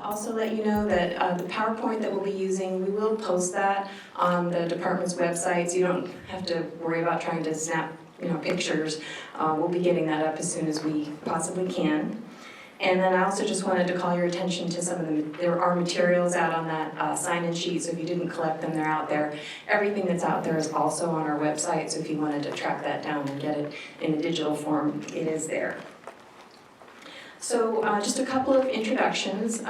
also let you know that the PowerPoint that we'll be using, we will post that on the department's website, so you don't have to worry about trying to snap pictures. We'll be getting that up as soon as we possibly can. And then I also just wanted to call your attention to some of there are materials out on that sign-in sheet, so if you didn't collect them, they're out there. Everything that's out there is also on our website, so if you wanted to track that down and get it in a digital form, it is there. So just a couple of introductions.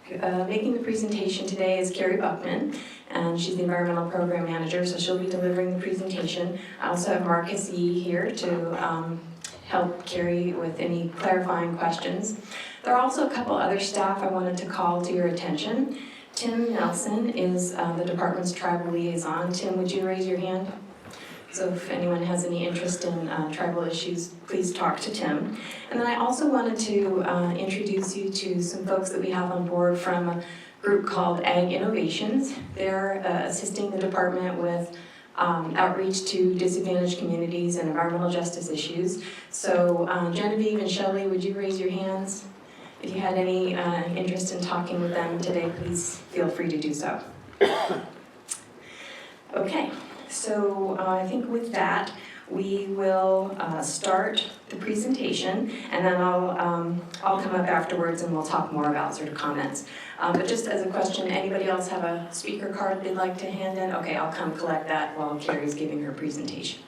Making the presentation today is Carrie Buckman, and she's the Environmental Program Manager, so she'll be delivering the presentation. I also have Marcus Yee here to help Carrie with any clarifying questions. There are also a couple other staff I wanted to call to your attention. Tim Nelson is the department's tribal liaison. Tim, would you raise your hand? So if anyone has any interest in tribal issues, please talk to Tim. And then I also wanted to introduce you to some folks that we have on board from a group called Ag Innovations. They're assisting the department with outreach to disadvantaged communities and environmental justice issues. So Genevieve and Shelley, would you raise your hands? If you had any interest in talking with them today, please feel free to do so. Okay, so I think with that, we will start the presentation, and then I'll come up afterwards and we'll talk more about sort of comments. But just as a question, anybody else have a speaker card they'd like to hand in? Okay, I'll come collect that while Carrie's giving her presentation.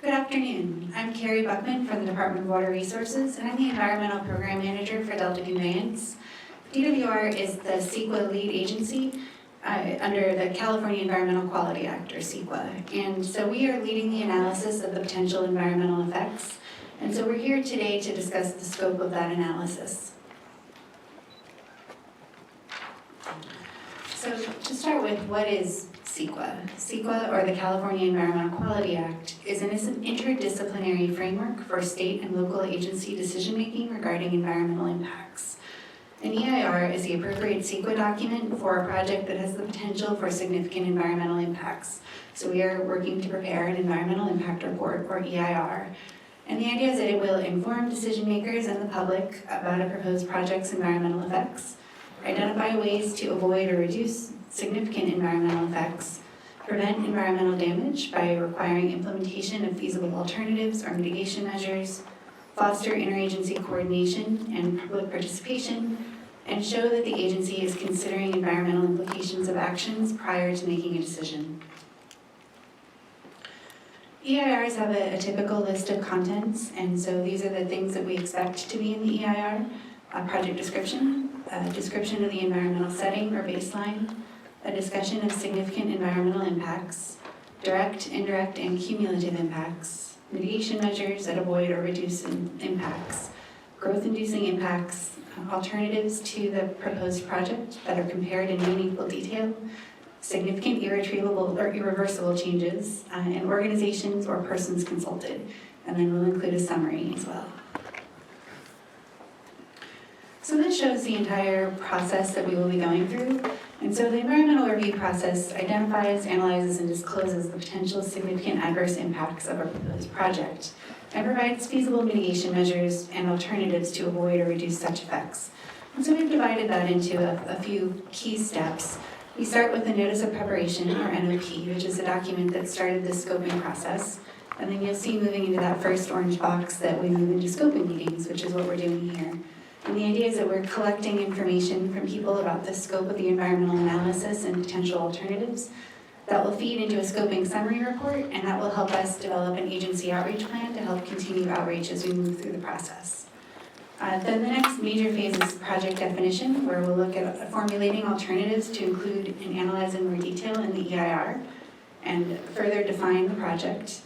Good afternoon. I'm Carrie Buckman from the Department of Water Resources, and I'm the Environmental Program Manager for Delta Conveyance. DWR is the CEQA lead agency under the California Environmental Quality Act, or CEQA. And so we are leading the analysis of the potential environmental effects. And so we're here today to discuss the scope of that analysis. So to start with, what is CEQA? CEQA, or the California Environmental Quality Act, is an interdisciplinary framework for state and local agency decision-making regarding environmental impacts. An EIR is the appropriate CEQA document for a project that has the potential for significant environmental impacts. So we are working to prepare an environmental impact report, or EIR. And the idea is that it will inform decision makers and the public about a proposed project's environmental effects, identify ways to avoid or reduce significant environmental effects, prevent environmental damage by requiring implementation of feasible alternatives or mitigation measures, foster interagency coordination and public participation, and show that the agency is considering environmental implications of actions prior to making a decision. EIRs have a typical list of contents, and so these are the things that we expect to be in the EIR. A project description, a description of the environmental setting or baseline, a discussion of significant environmental impacts, direct, indirect, and cumulative impacts, mitigation measures that avoid or reduce impacts, growth-inducing impacts, alternatives to the proposed project that are compared in meaningful detail, significant irretrievable or irreversible changes, and organizations or persons consulted. And then we'll include a summary as well. So this shows the entire process that we will be going through. And so the environmental review process identifies, analyzes, and discloses the potential significant adverse impacts of a proposed project and provides feasible mitigation measures and alternatives to avoid or reduce such effects. And so we've divided that into a few key steps. We start with the Notice of Preparation, or NOP, which is a document that started the scoping process. And then you'll see moving into that first orange box that we move into scoping meetings, which is what we're doing here. And the idea is that we're collecting information from people about the scope of the environmental analysis and potential alternatives. That will feed into a scoping summary report, and that will help us develop an agency outreach plan to help continue outreach as we move through the process. Then the next major phase is project definition, where we'll look at formulating alternatives to include and analyze in more detail in the EIR and further define the project.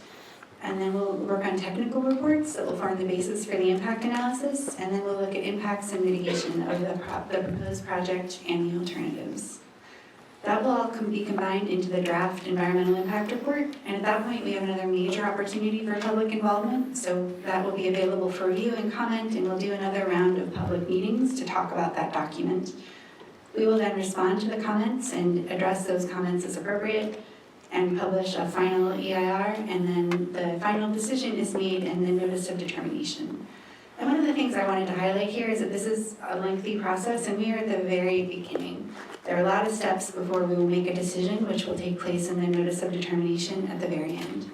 And then we'll work on technical reports that will form the basis for the impact analysis, and then we'll look at impacts and mitigation of the proposed project and the alternatives. That will all be combined into the draft environmental impact report, and at that point we have another major opportunity for public involvement, so that will be available for review and comment, and we'll do another round of public meetings to talk about that document. We will then respond to the comments and address those comments as appropriate, and publish a final EIR, and then the final decision is made and the notice of determination. And one of the things I wanted to highlight here is that this is a lengthy process and we are at the very beginning. There are a lot of steps before we will make a decision, which will take place in the notice of determination at the very end.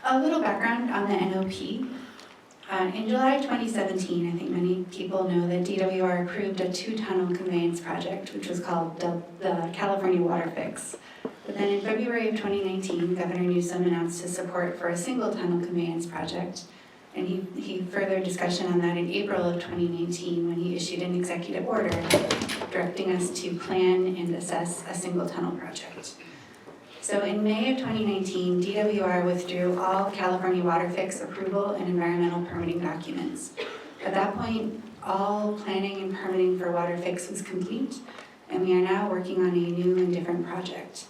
A little background on the NOP. In July 2017, I think many people know that DWR approved a 2-tunnel conveyance project, which was called the California Water Fix. But then in February of 2019, Governor Newsom announced his support for a single-tunnel conveyance project, and he furthered discussion on that in April of 2019 when he issued an executive order directing us to plan and assess a single-tunnel project. So in May of 2019, DWR withdrew all California Water Fix approval and environmental permitting documents. At that point, all planning and permitting for Water Fix was complete, and we are now working on a new and different project.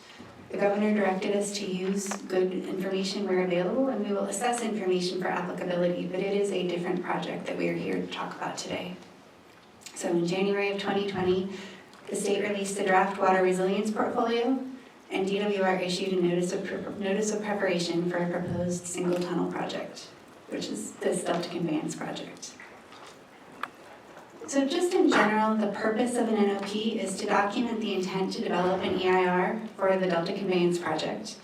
The governor directed us to use good information where available, and we will assess information for applicability, but it is a different project that we are here to talk about today. So in January of 2020, the state released the draft water resilience portfolio, and DWR issued a notice of preparation for a proposed single tunnel project, which is this Delta Conveyance project. So just in general, the purpose of an NOP is to document the intent to develop an EIR for the Delta Conveyance project.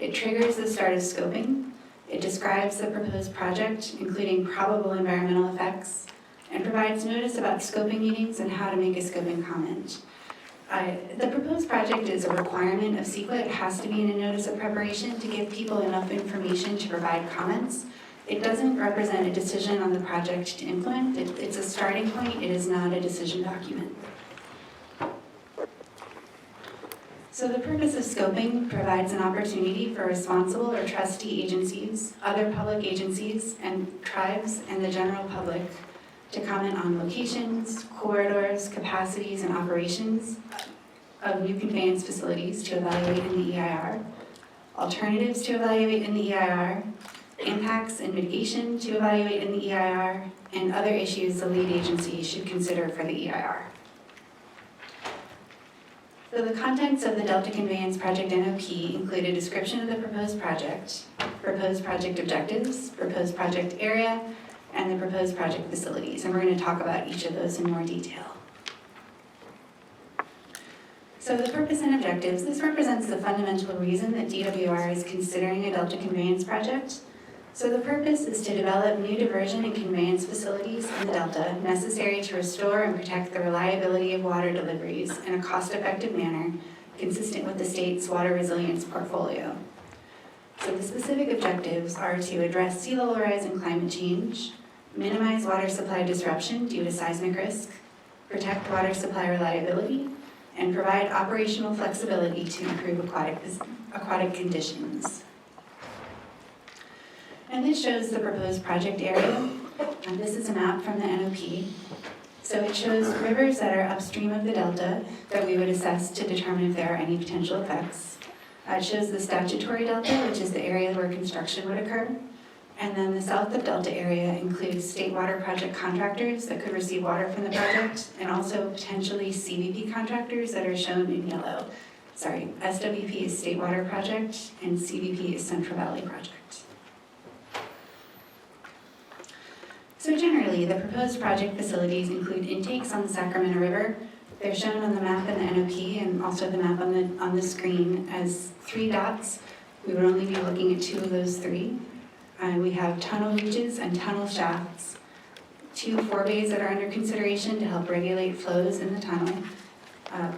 It triggers the start of scoping. It describes the proposed project, including probable environmental effects, and provides notice about scoping meetings and how to make a scoping comment. The proposed project is a requirement of CEQA. It has to be in a notice of preparation to give people enough information to provide comments. It doesn't represent a decision on the project to implement. It's a starting point. It is not a decision document. So the purpose of scoping provides an opportunity for responsible or trustee agencies, other public agencies, and tribes and the general public to comment on locations, corridors, capacities, and operations of new conveyance facilities to evaluate in the EIR, alternatives to evaluate in the EIR, impacts and mitigation to evaluate in the EIR, and other issues the lead agency should consider for the EIR. So the contents of the Delta Conveyance Project NOP include a description of the proposed project objectives, proposed project area, and the proposed project facilities, and we're going to talk about each of those in more detail. So the purpose and objectives, this represents the fundamental reason that DWR is considering a Delta Conveyance project. So the purpose is to develop new diversion and conveyance facilities in the Delta necessary to restore and protect the reliability of water deliveries in a cost-effective manner consistent with the state's water resilience portfolio. So the specific objectives are to address sea level rise and climate change, minimize water supply disruption due to seismic risk, protect water supply reliability, and provide operational flexibility to improve aquatic conditions. And this shows the proposed project area. And this is a map from the NOP. So it shows rivers that are upstream of the delta that we would assess to determine if there are any potential effects. It shows the statutory delta, which is the area where construction would occur. And then the south of delta area includes state water project contractors that could receive water from the project, and also potentially CVP contractors that are shown in yellow. Sorry, SWP is State Water Project, and CVP is Central Valley Project. So generally, the proposed project facilities include intakes on the Sacramento River. They're shown on the map in the NOP and also the map on the screen as 3 dots. We would only be looking at 2 of those 3. We have tunnel reaches and tunnel shafts, 2 forebays that are under consideration to help regulate flows in the tunnel,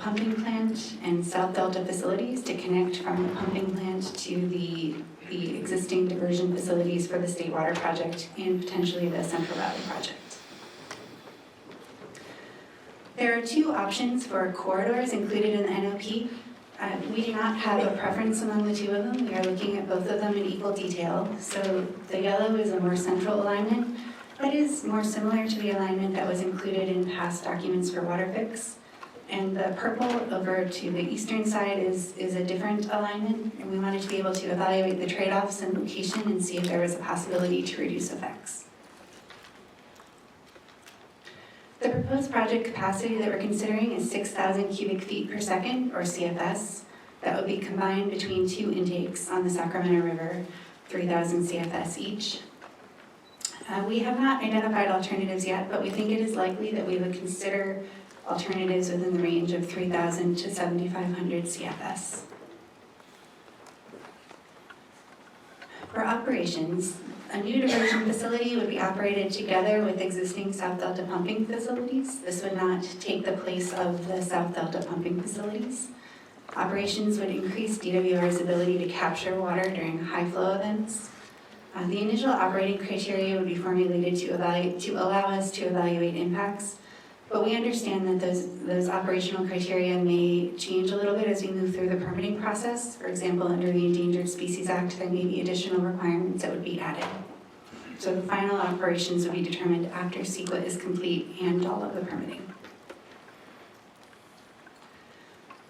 pumping plant and South Delta facilities to connect from the pumping plant to the existing diversion facilities for the State Water Project and potentially the Central Valley Project. There are 2 options for corridors included in the NOP. We do not have a preference among the 2 of them. We are looking at both of them in equal detail. So the yellow is a more central alignment that is more similar to the alignment that was included in past documents for WaterFix. And the purple over to the eastern side is a different alignment, and we wanted to be able to evaluate the trade-offs in location and see if there was a possibility to reduce effects. The proposed project capacity that we're considering is 6,000 cubic feet per second, or CFS. that would be combined between two intakes on the Sacramento River, 3,000 CFS each. We have not identified alternatives yet, but we think it is likely that we would consider alternatives within the range of 3,000 to 7,500 CFS. For operations, a new diversion facility would be operated together with existing South Delta pumping facilities. This would not take the place of the South Delta pumping facilities. Operations would increase DWR's ability to capture water during high flow events. The initial operating criteria would be formulated to allow us to evaluate impacts, but we understand that those operational criteria may change a little bit as we move through the permitting process. For example, under the Endangered Species Act, there may be additional requirements that would be added. So the final operations would be determined after CEQA is complete and all of the permitting.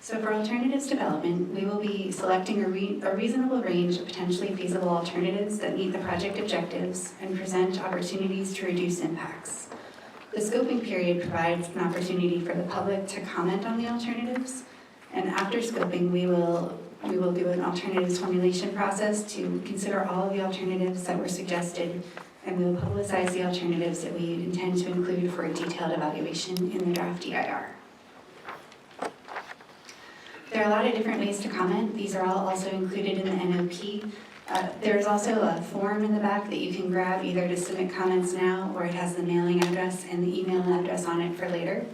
So for alternatives development, we will be selecting a reasonable range of potentially feasible alternatives that meet the project objectives and present opportunities to reduce impacts. The scoping period provides an opportunity for the public to comment on the alternatives, and after scoping, we will do an alternatives formulation process to consider all of the alternatives that were suggested, and we will publicize the alternatives that we intend to include for a detailed evaluation in the draft EIR. There are a lot of different ways to comment. These are all also included in the NOP. There's also a form in the back that you can grab either to submit comments now, or it has the mailing address and the email address on it for later.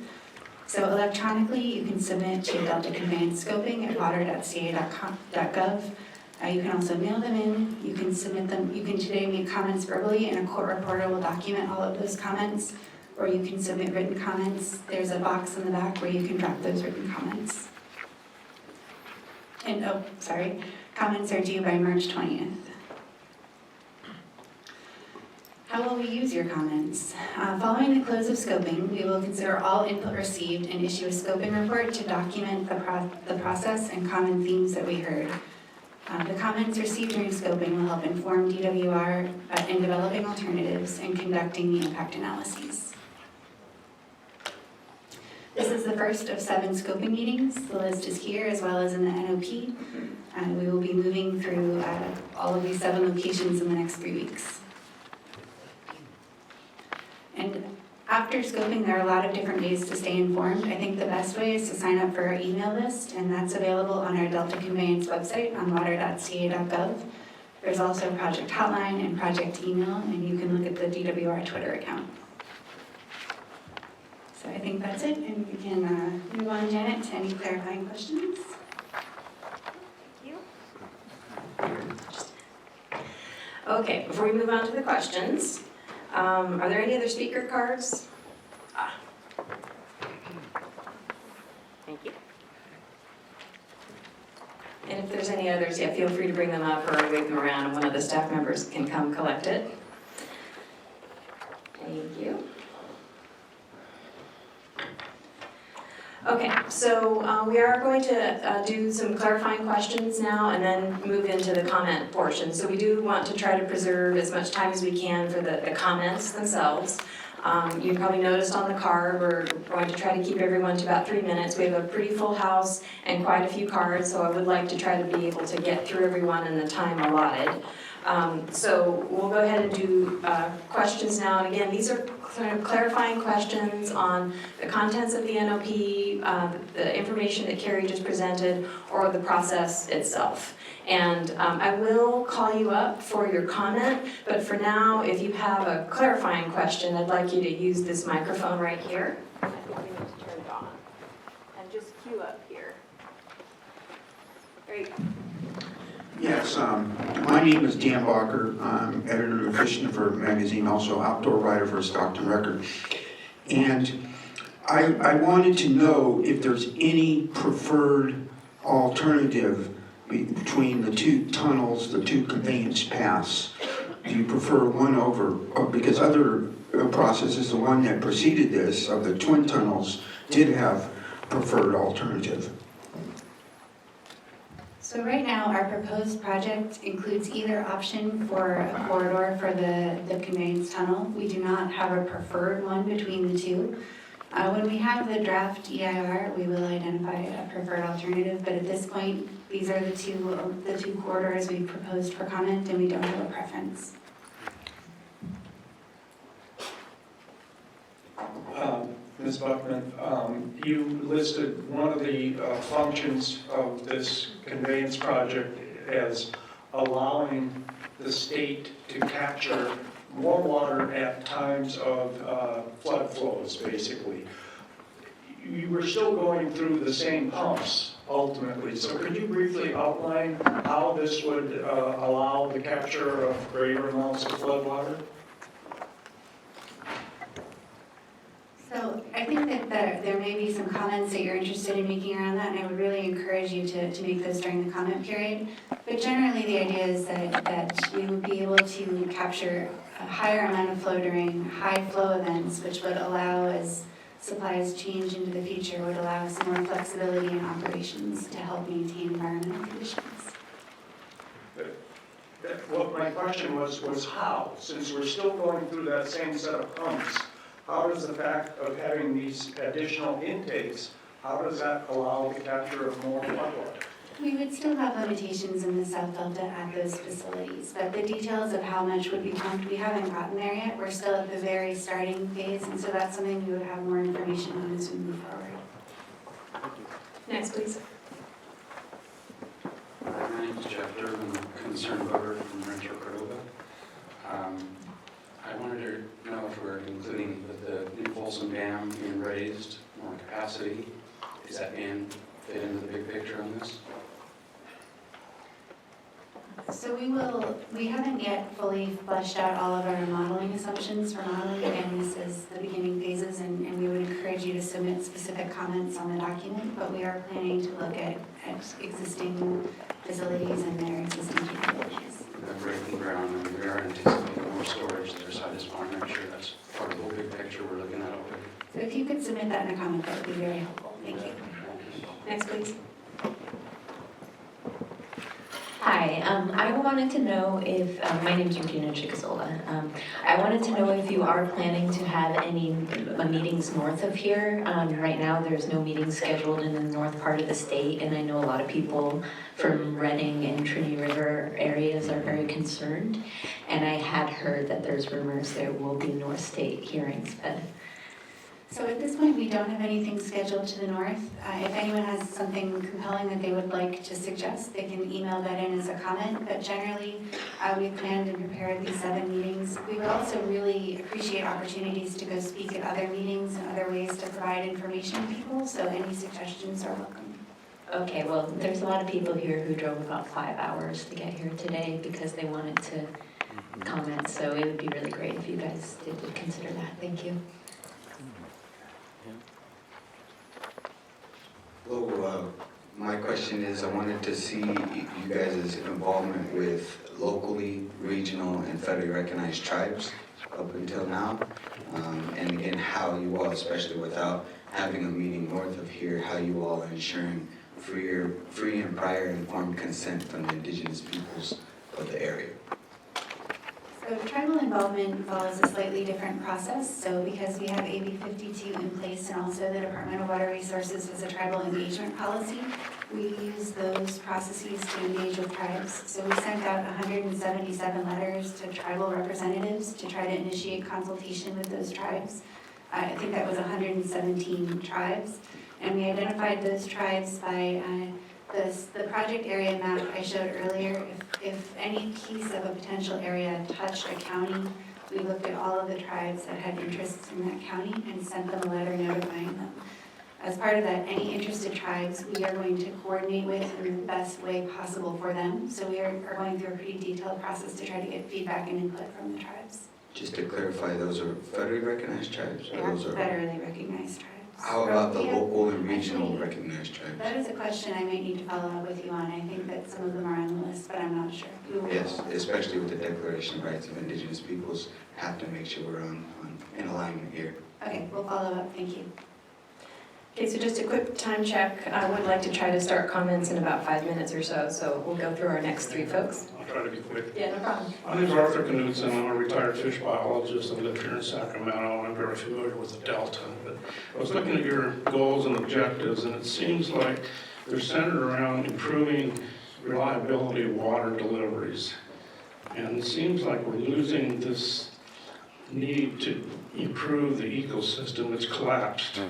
So electronically, you can submit to Delta Conveyance Scoping at water.ca.gov. You can also mail them in. You can submit them. You can today make comments verbally, and a court reporter will document all of those comments, or you can submit written comments. There's a box in the back where you can drop those written comments. And comments are due by March 20th. How will we use your comments? Following the close of scoping, we will consider all input received and issue a scoping report to document the process and common themes that we heard. The comments received during scoping will help inform DWR in developing alternatives and conducting the impact analyses. This is the first of 7 scoping meetings. The list is here as well as in the NOP. We will be moving through all of these 7 locations in the next 3 weeks. And after scoping, there are a lot of different ways to stay informed. I think the best way is to sign up for our email list, and that's available on our Delta Conveyance website on water.ca.gov. There's also a project hotline and project email, and you can look at the DWR Twitter account. So I think that's it, and we can move on, Janet, to any clarifying questions. Okay, before we move on to the questions, are there any other speaker cards? Thank you. And if there's any others, yeah, feel free to bring them up or wave them around, and one of the staff members can come collect it. Thank you. Okay, so we are going to do some clarifying questions now and then move into the comment portion. So we do want to try to preserve as much time as we can for the comments themselves. You probably noticed on the card, we're going to try to keep everyone to about 3 minutes. We have a pretty full house and quite a few cards, so I would like to try to be able to get through everyone in the time allotted. So we'll go ahead and do questions now. And again, these are clarifying questions on the contents of the NOP, the information that Carrie just presented, or the process itself. And I will call you up for your comment, but for now, if you have a clarifying question, I'd like you to use this microphone right here. I think we need to turn it on. And just cue up here. There you go. Yes, my name is Dan Bacher. I'm editor of Fish and Fur magazine, also outdoor writer for Stockton Record. And I wanted to know if there's any preferred alternative between the 2 tunnels, the 2 conveyance paths. Do you prefer one over, because other processes, the one that preceded this, of the twin tunnels, did have preferred alternative? So right now, our proposed project includes either option for a corridor for the conveyance tunnel. We do not have a preferred one between the 2. When we have the draft EIR, we will identify a preferred alternative, but at this point, These are the two corridors we've proposed for comment, and we don't have a preference. Ms. Buckman, you listed one of the functions of this conveyance project as allowing the state to capture more water at times of flood flows, basically. You were still going through the same pumps ultimately, so could you briefly outline how this would allow the capture of greater amounts of flood water? So I think that there may be some comments that you're interested in making around that, and I would really encourage you to make those during the comment period. But generally, the idea is that we would be able to capture a higher amount of flow during high flow events, which would allow, as supplies change into the future, would allow some more flexibility in operations to help maintain environmental conditions. What my question was how, since we're still going through that same set of pumps, how does the fact of having these additional intakes, how does that allow the capture of more flood water? We would still have limitations in the South Delta at those facilities, but the details of how much would be pumped, we haven't gotten there yet. We're still at the very starting phase, and so that's something we would have more information on as we move forward. Next, please. Untitled Chapter, I'm a concerned voter from Rancho Cordova. I wanted to know if we're including with the new Folsom Dam being raised, more capacity, is that being fit into the big picture on this? So we haven't yet fully fleshed out all of our modeling assumptions for modeling. Again, this is the beginning phases, and we would encourage you to submit specific comments on the document, but we are planning to look at existing facilities and their existing capabilities. Breaking ground, and we are anticipating more storage there, so I just want to make sure that's part of the whole big picture we're looking at already. So if you could submit that in a comment, that would be very helpful. Thank you. Next, please. Hi, I wanted to know if, my name's Regina Chickazola. I wanted to know if you are planning to have any meetings north of here. Right now, there's no meetings scheduled in the north part of the state, and I know a lot of people from Redding and Trinity River areas are very concerned. And I had heard that there's rumors there will be North State hearings, but So at this point, we don't have anything scheduled to the north. If anyone has something compelling that they would like to suggest, they can email that in as a comment. But generally, we planned and prepared these 7 meetings. We would also really appreciate opportunities to go speak at other meetings and other ways to provide information to people. So any suggestions are welcome. okay, well, there's a lot of people here who drove about 5 hours to get here today because they wanted to comment. So it would be really great if you guys did consider that. Thank you. Hello, my question is, I wanted to see you guys' involvement with locally, regional, and federally recognized tribes up until now. And again, how you all, especially without having a meeting north of here, how you all are ensuring free and prior informed consent from the indigenous peoples of the area. So tribal involvement follows a slightly different process. So because we have AB 52 in place and also the Department of Water Resources has a tribal engagement policy, we use those processes to engage with tribes. So we sent out 177 letters to tribal representatives to try to initiate consultation with those tribes. I think that was 117 tribes. And we identified those tribes by the project area map I showed earlier. If any piece of a potential area touched a county, we looked at all of the tribes that had interests in that county and sent them a letter notifying them. As part of that, any interested tribes we are going to coordinate with in the best way possible for them. So we are going through a pretty detailed process to try to get feedback and input from the tribes. Just to clarify, those are federally recognized tribes? They Or are those are? federally recognized tribes. How about the Yeah. local and regional Actually, recognized tribes? That is a question I might need to follow up with you on. I think that some of them are on the list, but I'm not sure. We will Yes, especially with the Declaration of Rights of Indigenous Peoples, have to make sure we're in alignment here. Okay, we'll follow up. Thank you. Okay, so just a quick time check. I would like to try to start comments in about 5 minutes or so, so we'll go through our next 3 folks. I'll try to be quick. Yeah, no problem. My name is Arthur Knudsen. I'm a retired fish biologist. I live here in Sacramento. I'm very familiar with the Delta. But I was looking at your goals and objectives, and it seems like they're centered around improving reliability of water deliveries. And it seems like we're losing this need to improve the ecosystem. It's collapsed.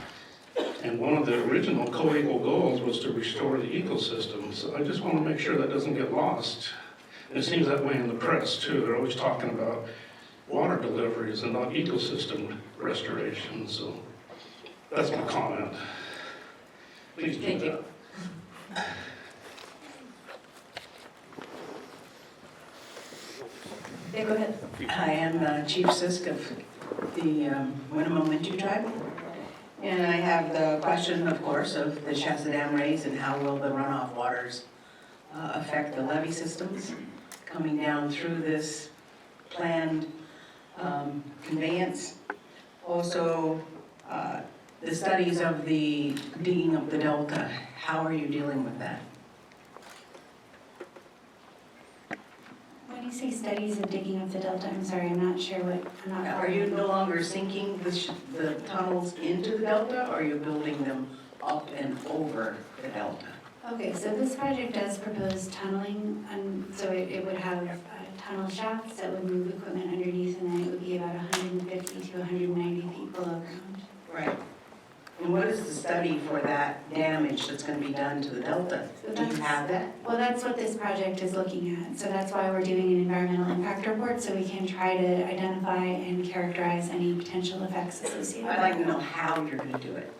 And one of the original co-equal goals was to restore the ecosystem. So I just want to make sure that doesn't get lost. And it seems that way in the press too. They're always talking about water deliveries and not ecosystem restoration. So that's my comment. Please do Thank you. that. Yeah, go ahead. I am Chief Sisk of the Winnemem tribe. And I have the question, of course, of the Shasta Dam raise and how will the runoff waters affect the levee systems coming down through this planned conveyance. Also, the studies of the digging of the delta, how are you dealing with that? When you say studies of digging up the delta, I'm sorry, I'm not sure what, I'm not. Are you no longer sinking the tunnels into the delta, or are you building them up and over the delta? Okay, so this project does propose tunneling, and so it would have tunnel shafts that would move equipment underneath, and then it would be about 150 to 190 feet below ground. Right. And what is the study for that damage that's going to be done to the delta? Do you have that? Well, that's what this project is looking at, so that's why we're doing an environmental impact report, so we can try to identify and characterize any potential effects associated. I'd like to know how you're going to do it.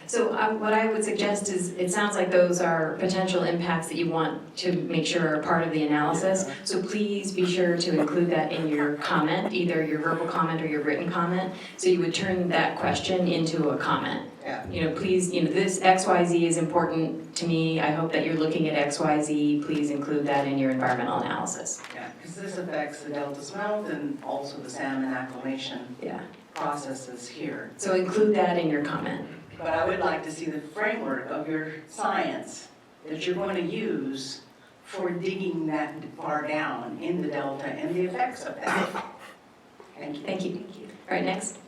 So what I would suggest is, it sounds like those are potential impacts that you want to make sure are part of the analysis. So please be sure to include that in your comment, either your verbal comment or your written comment. So you would turn that question into a comment. Yeah. You know, please, you know, this XYZ is important to me. I hope that you're looking at XYZ. Please include that in your environmental analysis. Yeah, because this affects the delta smelt and also the salmon acclimation Yeah. processes here. So include that in your comment. But I would like to see the framework of your science that you're going to use for digging that far down in the delta and the effects of that. Thank you. Thank you. All right, next.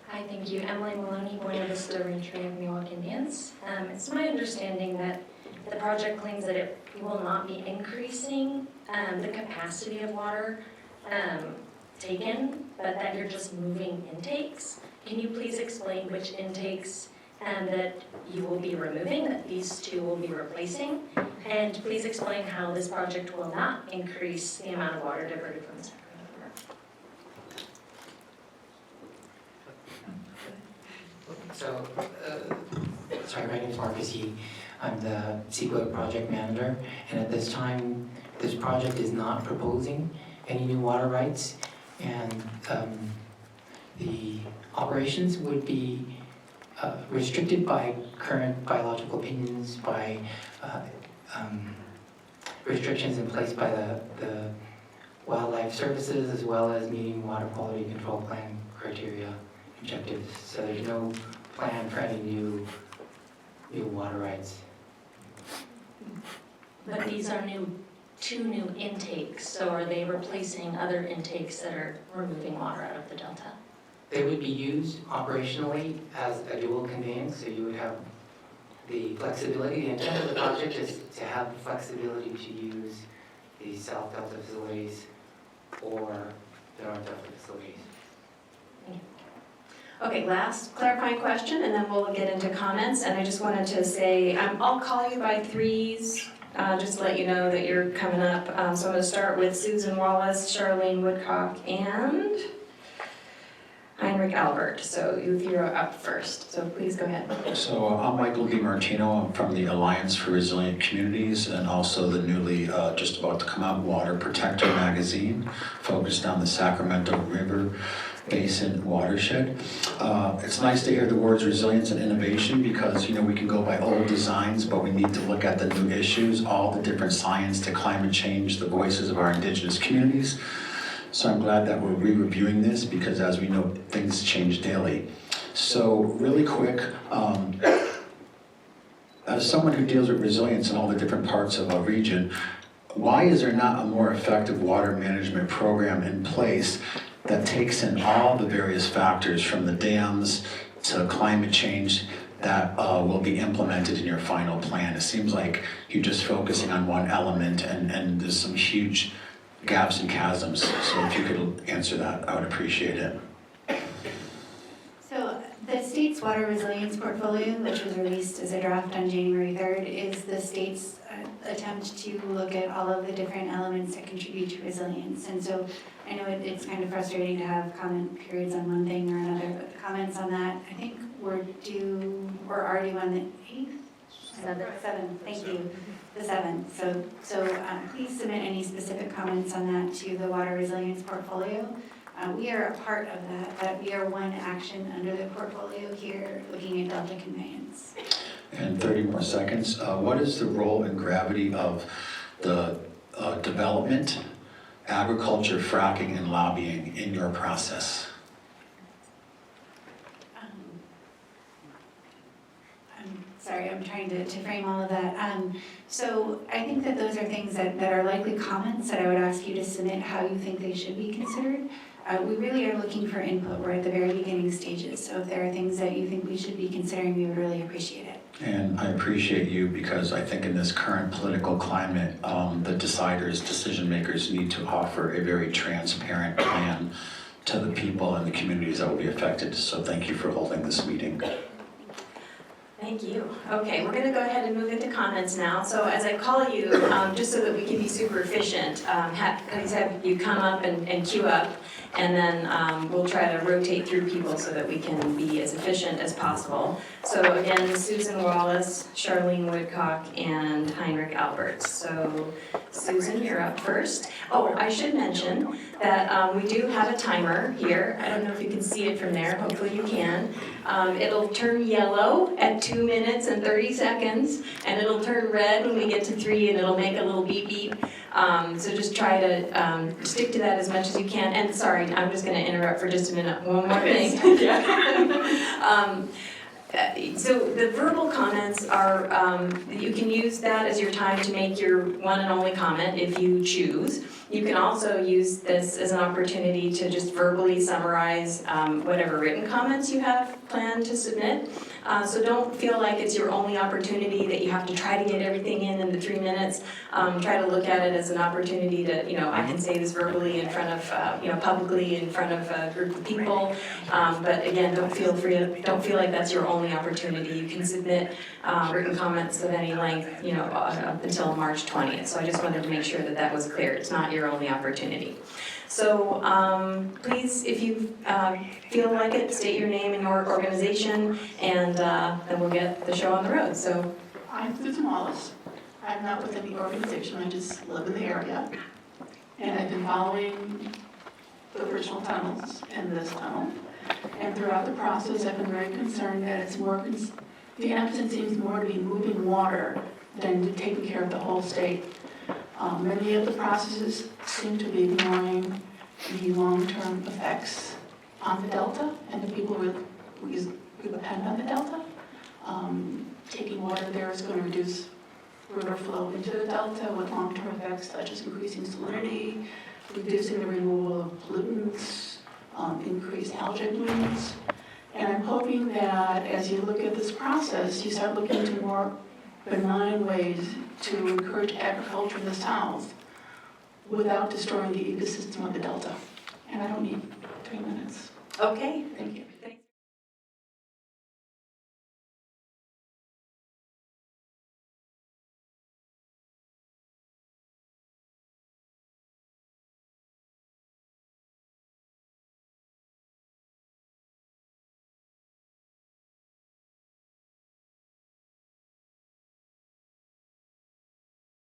Hi, thank you. Emily Maloney, Buena Vista Rancheria of Miwok Indians. It's my understanding that the project claims that it will not be increasing the capacity of water taken, but that you're just moving intakes. Can you please explain which intakes that you will be removing, that these two will be replacing? And please explain how this project will not increase the amount of water diverted from the Sacramento River. So, sorry, my name is Marcus Yee. I'm the CEQA project manager, and at this time, this project is not proposing any new water rights, and the operations would be restricted by current biological opinions, by restrictions in place by the wildlife services, as well as meeting water quality control plan criteria objectives. So there's no plan for any new water rights. But these are two new intakes, so are they replacing other intakes that are removing water out of the delta? They would be used operationally as a dual conveyance, so you would have the flexibility. The intent of the project is to have the flexibility to use the South Delta facilities or the North Delta facilities. Okay, last clarifying question, and then we'll get into comments. And I just wanted to say, I'll call you by threes, just to let you know that you're coming up. So I'm going to start with Susan Wallace, Charlene Woodcock, and Heinrich Albert. So you're up first, so please go ahead. So I'm Michael DiMartino. I'm from the Alliance for Resilient Communities and also the newly just about to come out Water Protector magazine, focused on the Sacramento River Basin watershed. It's nice to hear the words resilience and innovation because, you know, we can go by old designs, but we need to look at the new issues, all the different science to climate change, the voices of our indigenous communities. So I'm glad that we're re-reviewing this because, as we know, things change daily. So really quick, as someone who deals with resilience in all the different parts of our region, why is there not a more effective water management program in place that takes in all the various factors from the dams to climate change that will be implemented in your final plan? It seems like you're just focusing on one element and there's some huge gaps and chasms. So if you could answer that, I would appreciate it. So the state's water resilience portfolio, which was released as a draft on January 3rd, is the state's attempt to look at all of the different elements that contribute to resilience. And so I know it's kind of frustrating to have comment periods on one thing or another, but the comments on that, I think we're are due on the 8th? 7th, thank you, the 7th. So please submit any specific comments on that to the water resilience portfolio. We are a part of that, but we are one action under the portfolio here, looking at Delta Conveyance. And 30 more seconds. What is the role and gravity of the development, agriculture, fracking, and lobbying in your process? I'm sorry, I'm trying to frame all of that. So I think that those are things that are likely comments that I would ask you to submit how you think they should be considered. We really are looking for input. We're at the very beginning stages. So if there are things that you think we should be considering, we would really appreciate it. And I appreciate you because I think in this current political climate, the deciders, decision makers need to offer a very transparent plan to the people and the communities that will be affected. So thank you for holding this meeting. Thank you. Okay, we're going to go ahead and move into comments now. So as I call you, just so that we can be super efficient, have you come up and queue up, and then we'll try to rotate through people so that we can be as efficient as possible. So again, Susan Wallace, Charlene Woodcock, and Heinrich Alberts. So Susan, you're up first. Oh, I should mention that we do have a timer here. I don't know if you can see it from there. Hopefully you can. It'll turn yellow at 2 minutes and 30 seconds, and it'll turn red when we get to 3, and it'll make a little beep beep. So just try to stick to that as much as you can. And sorry, I'm just going to interrupt for just a minute. One more thing. So the verbal comments are, you can use that as your time to make your one and only comment if you choose. You can also use this as an opportunity to just verbally summarize whatever written comments you have planned to submit. So don't feel like it's your only opportunity, that you have to try to get everything in the 3 minutes. Try to look at it as an opportunity to, I can say this verbally in front of, publicly in front of a group of people. But again, don't feel like that's your only opportunity. You can submit written comments of any length, up until March 20th. So I just wanted to make sure that that was clear. It's not your only opportunity. So please, if you feel like it, state your name and your organization, and then we'll get the show on the road. So I'm Susan Wallace. I'm not with any organization, I just live in the area. And I've been following the original tunnels and this tunnel. And throughout the process, I've been very concerned that it's more, the emphasis seems more to be moving water than taking care of the whole state. Many of the processes seem to be ignoring the long-term effects on the delta and the people who depend on the delta. Taking water there is going to reduce river flow into the delta with long-term effects such as increasing salinity, reducing the removal of pollutants, increased algae blooms. And I'm hoping that as you look at this process, you start looking into more benign ways to encourage agriculture in the south without destroying the ecosystem of the delta. And I don't need 3 minutes. okay. Thank you.